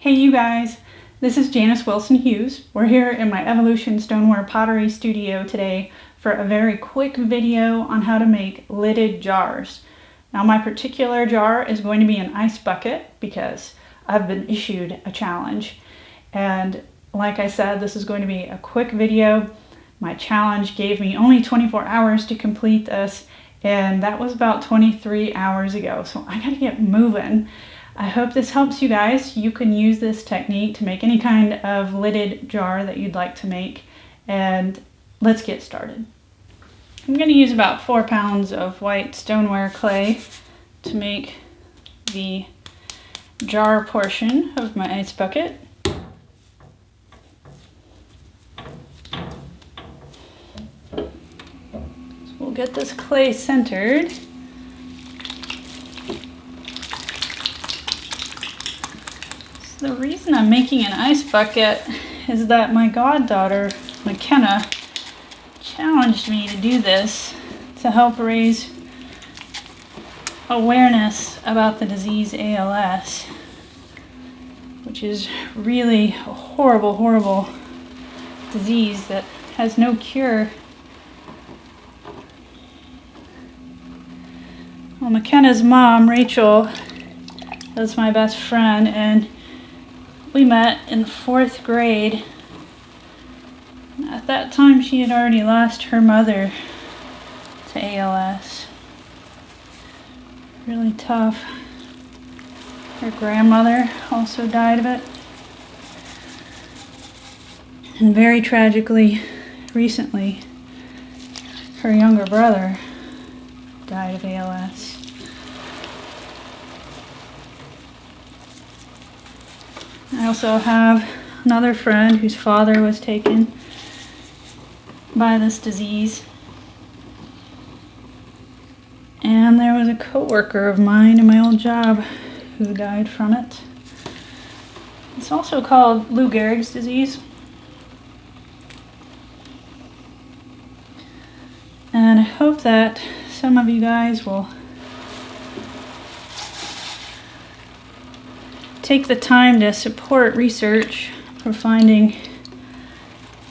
Hey you guys, this is Janice Wilson Hughes. We're here in my Evolution Stoneware Pottery studio today for a very quick video on how to make lidded jars. Now my particular jar is going to be an ice bucket because I've been issued a challenge. And like I said, this is going to be a quick video. My challenge gave me only 24 hours to complete this, and that was about 23 hours ago, so I gotta get moving. I hope this helps you guys. You can use this technique to make any kind of lidded jar that you'd like to make, and let's get started. I'm going to use about 4 pounds of white stoneware clay to make the jar portion of my ice bucket. So we'll get this clay centered. The reason I'm making an ice bucket is that my goddaughter, McKenna, challenged me to do this to help raise awareness about the disease ALS, which is really a horrible, horrible disease that has no cure. Well, McKenna's mom, Rachel, is my best friend, and we met in 4th grade. At that time, she had already lost her mother to ALS. Really tough. Her grandmother also died of it. And very tragically, recently, her younger brother died of ALS. I also have another friend whose father was taken by this disease. And there was a coworker of mine in my old job who died from it. It's also called Lou Gehrig's disease. And I hope that some of you guys will take the time to support research for finding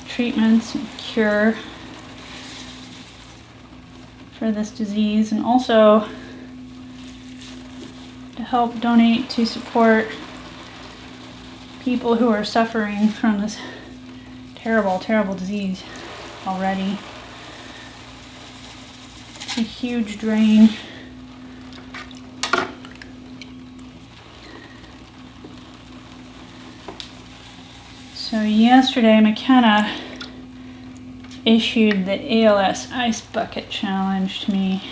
treatments and cure for this disease, and also to help donate to support people who are suffering from this terrible, terrible disease already. It's a huge drain. So yesterday, McKenna issued the ALS Ice Bucket challenge to me.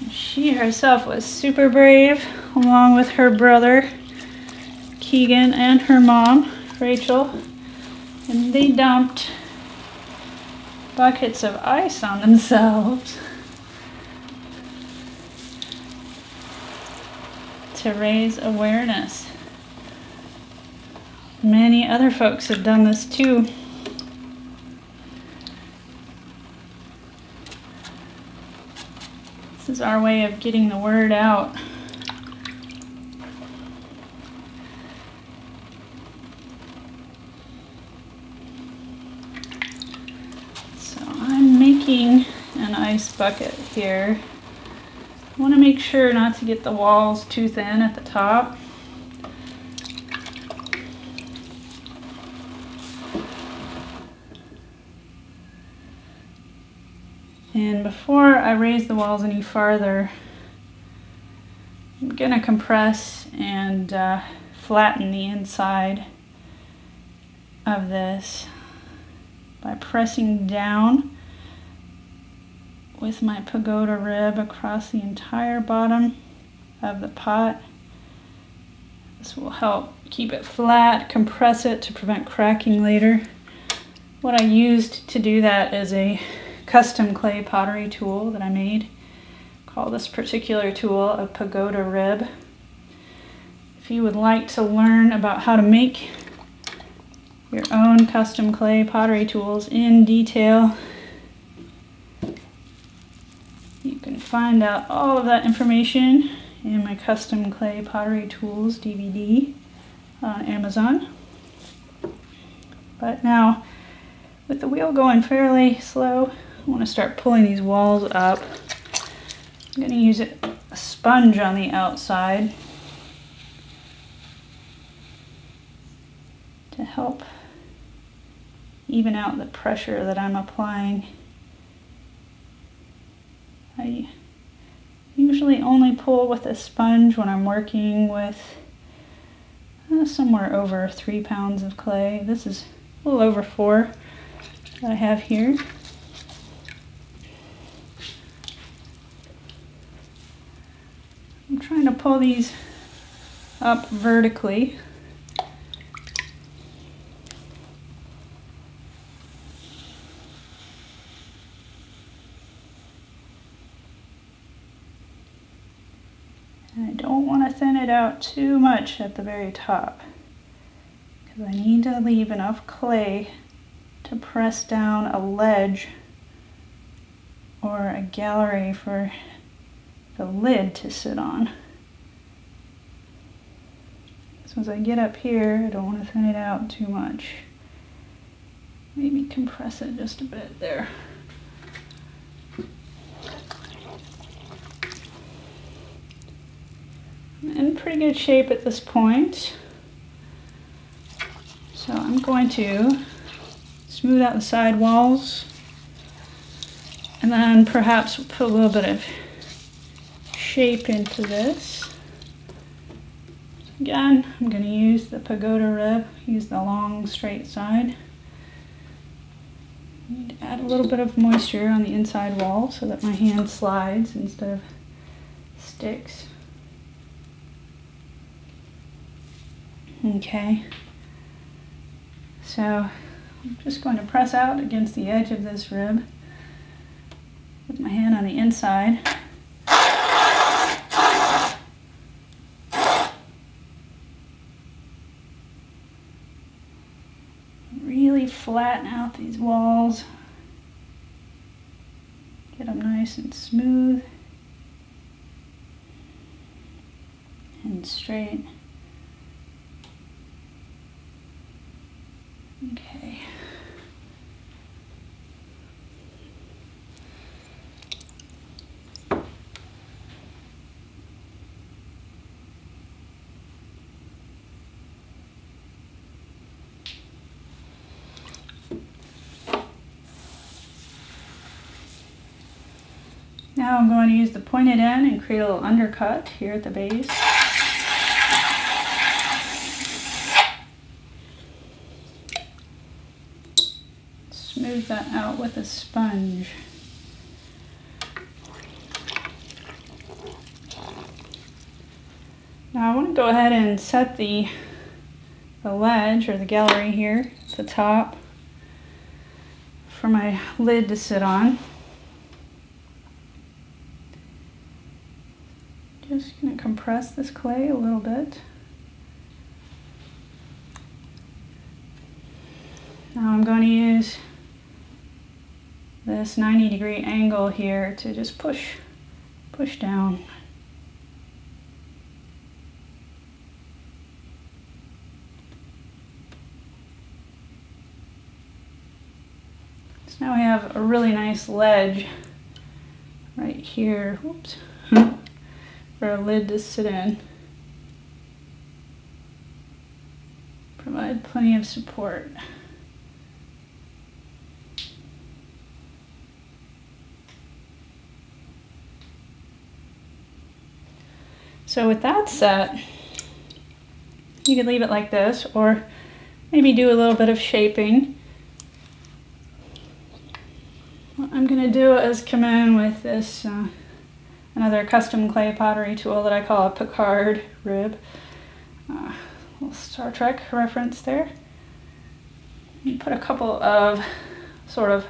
She herself was super brave, along with her brother, Keegan, and her mom, Rachel, and they dumped buckets of ice on themselves to raise awareness. Many other folks have done this too. This is our way of getting the word out. So I'm making an ice bucket here. I want to make sure not to get the walls too thin at the top. And before I raise the walls any farther, I'm going to compress and flatten the inside of this by pressing down with my pagoda rib across the entire bottom of the pot. This will help keep it flat, compress it to prevent cracking later. What I used to do that is a custom clay pottery tool that I made. Call this particular tool a pagoda rib. If you would like to learn about how to make your own custom clay pottery tools in detail, you can find out all of that information in my custom clay pottery tools DVD on Amazon. But now, with the wheel going fairly slow, I want to start pulling these walls up. I'm going to use a sponge on the outside to help even out the pressure that I'm applying. I usually only pull with a sponge when I'm working with somewhere over 3 pounds of clay. This is a little over 4 that I have here. I'm trying to pull these up vertically. And I don't want to thin it out too much at the very top, because I need to leave enough clay to press down a ledge or a gallery for the lid to sit on. So as I get up here, I don't want to thin it out too much. Maybe compress it just a bit there. I'm in pretty good shape at this point. So I'm going to smooth out the side walls and then perhaps put a little bit of shape into this. Again, I'm going to use the pagoda rib, use the long straight side. I need to add a little bit of moisture on the inside wall so that my hand slides instead of sticks. Okay, so I'm just going to press out against the edge of this rib with my hand on the inside. Really flatten out these walls. Get them nice and smooth and straight. Okay. Now I'm going to use the pointed end and create a little undercut here at the base. Smooth that out with a sponge. Now I want to go ahead and set the ledge or the gallery here at the top for my lid to sit on. Just going to compress this clay a little bit. Now I'm going to use this 90-degree angle here to just push down. So now we have a really nice ledge right here. Whoops. For a lid to sit in. Provide plenty of support. So with that set, you could leave it like this, or maybe do a little bit of shaping. What I'm going to do is come in with this another custom clay pottery tool that I call a Picard rib. Little Star Trek reference there. You put a couple of sort of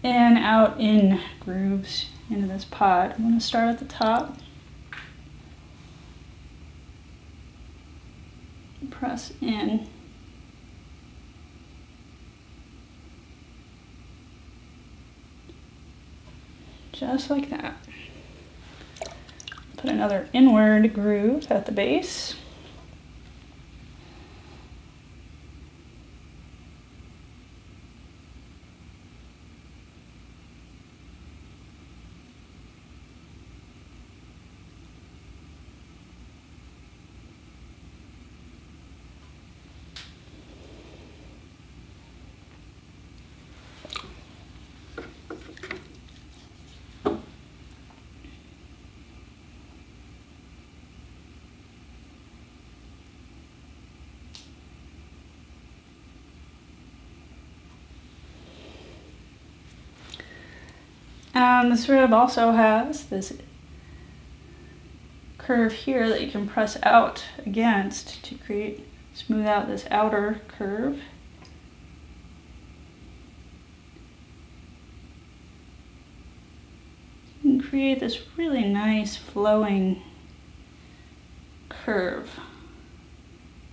in, out, in grooves into this pot. I'm going to start at the top. Press in. Just like that. Put another inward groove at the base. This rib also has this curve here that you can press out against to smooth out this outer curve. And create this really nice flowing curve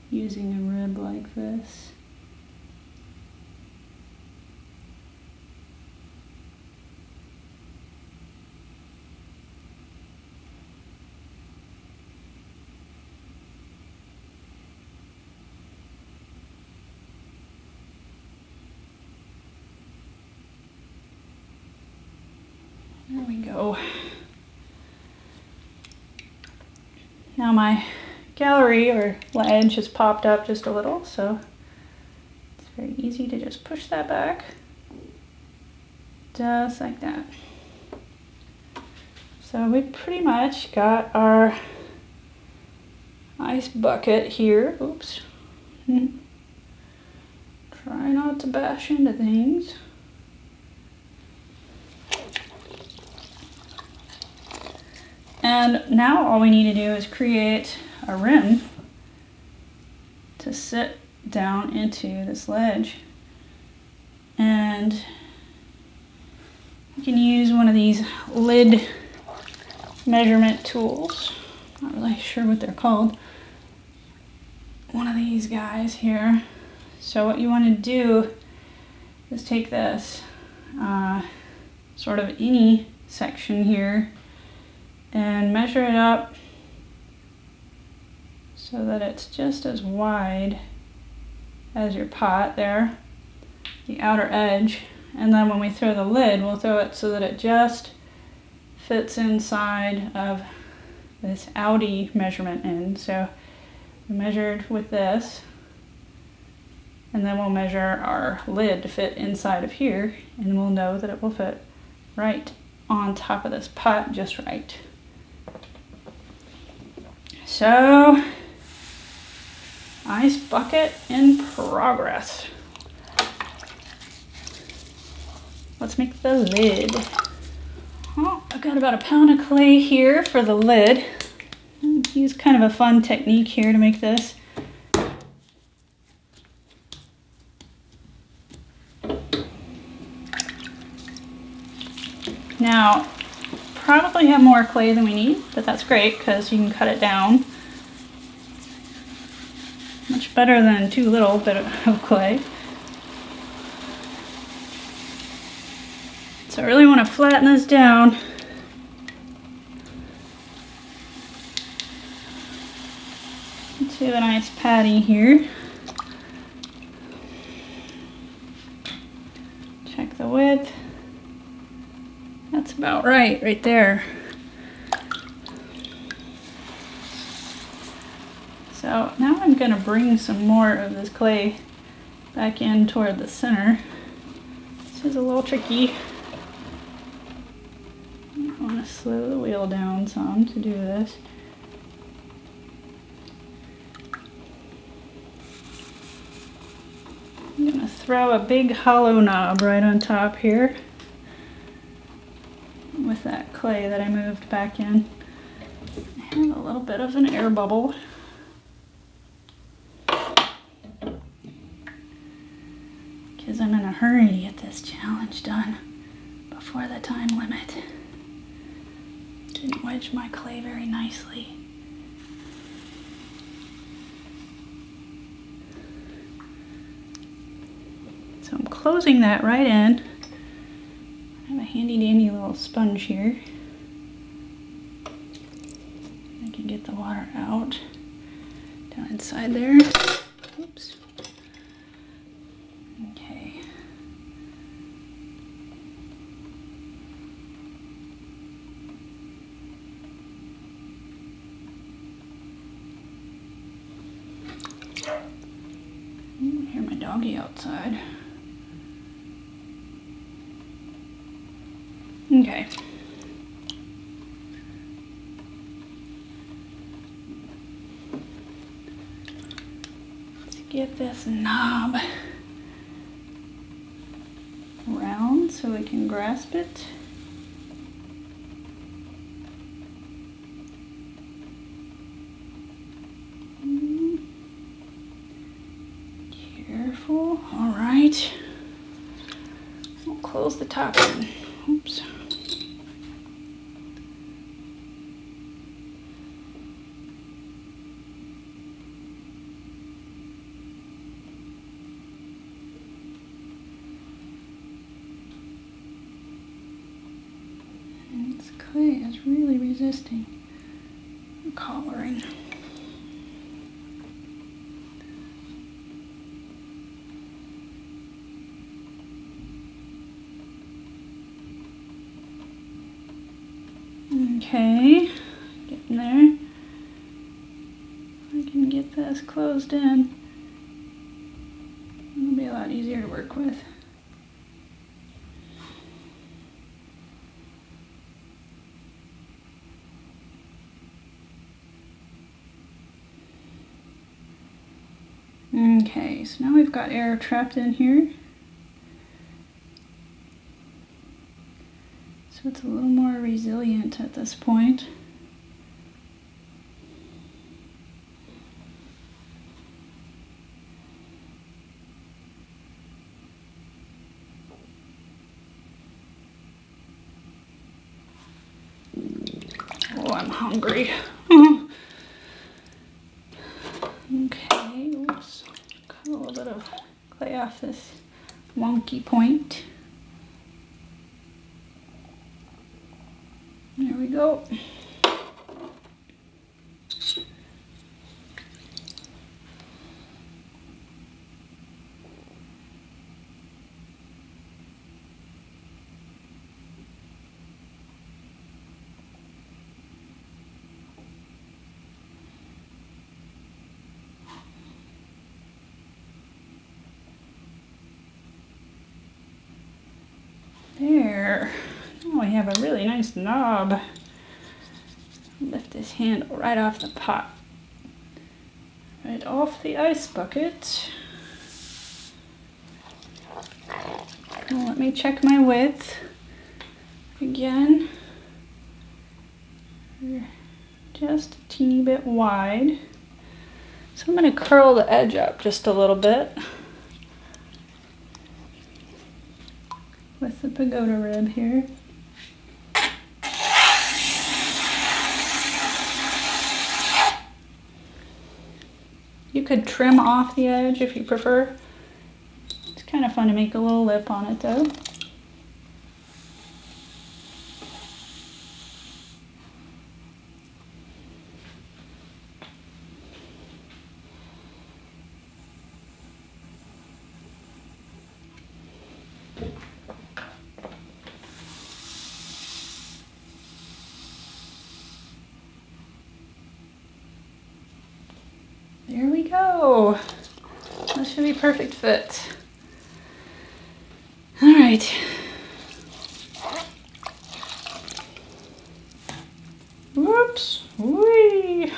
using a rib like this. There we go. Now my gallery or ledge has popped up just a little, so it's very easy to just push that back, just like that. So we pretty much got our ice bucket here. Oops. Try not to bash into things. And now all we need to do is create a rim to sit down into this ledge. And you can use one of these lid measurement tools. Not really sure what they're called. One of these guys here. So what you want to do is take this sort of innie section here and measure it up so that it's just as wide as your pot there, the outer edge. And then when we throw the lid, we'll throw it so that it just fits inside of this outie measurement end. So we measured with this, and then we'll measure our lid to fit inside of here, and we'll know that it will fit right on top of this pot just right. So, ice bucket in progress. Let's make the lid. Oh, I've got about a pound of clay here for the lid. Use kind of a fun technique here to make this. Now, probably have more clay than we need, but that's great because you can cut it down. Much better than too little bit of clay. So I really want to flatten this down. To a nice patty here. Check the width. That's about right there. So now I'm going to bring some more of this clay back in toward the center. This is a little tricky. I want to slow the wheel down some to do this. I'm going to throw a big hollow knob right on top here with that clay that I moved back in. I have a little bit of an air bubble. Because I'm in a hurry to get this challenge done before the time limit. Didn't wedge my clay very nicely. So I'm closing that right in. I have a handy dandy little sponge here. can get the water out down inside there. Oops. Okay. I hear my doggy outside. Okay. Let's get this knob round so we can grasp it. Careful. All right. We'll close the top in. Oops. And this clay is really resisting the collaring. Okay, getting there. I can get this closed in. It'll be a lot easier to work with. Okay, so now we've got air trapped in here. So it's a little more resilient at this point. Oh, I'm hungry. Okay, oops. Cut a little bit of clay off this wonky point. There we go. There. Now we have a really nice knob. Lift this handle right off the pot. Right off the ice bucket. Now let me check my width again. We're just a teeny bit wide. So I'm going to curl the edge up just a little bit with the pagoda rib here. You could trim off the edge if you prefer. It's kind of fun to make a little lip on it though. There we go. That should be perfect fit. All right. Whoops. Whee.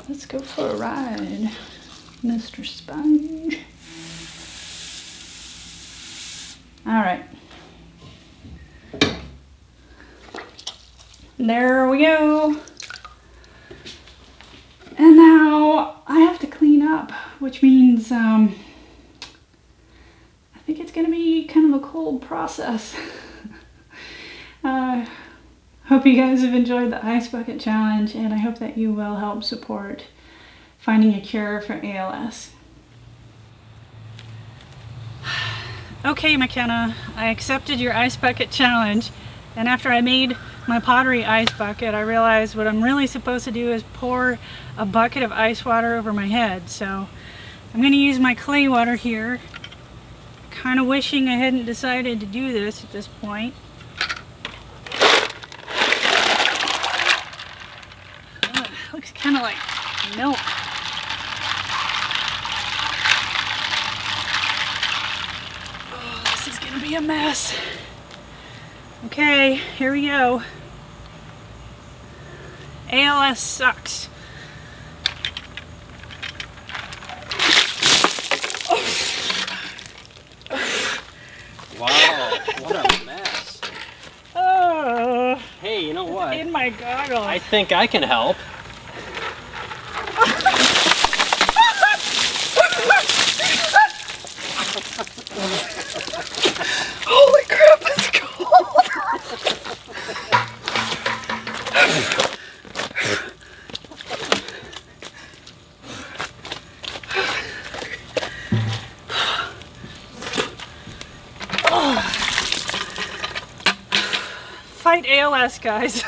Let's go for a ride, Mr. Sponge. All right. There we go. And now I have to clean up, which means I think it's going to be kind of a cold process. Hope you guys have enjoyed the Ice Bucket Challenge, and I hope that you will help support finding a cure for ALS. Okay, McKenna, I accepted your Ice Bucket Challenge, and after I made my Pottery ice bucket, I realized what I'm really supposed to do is pour a bucket of ice water over my head. So I'm going to use my clay water here. Kind of wishing I hadn't decided to do this at this point. Oh, it looks kind of like milk. Oh, this is going to be a mess. Okay, here we go. ALS sucks. Wow, what a mess. Hey, you know what? In my goggles. I think I can help. Holy crap, it's cold! Fight ALS, guys.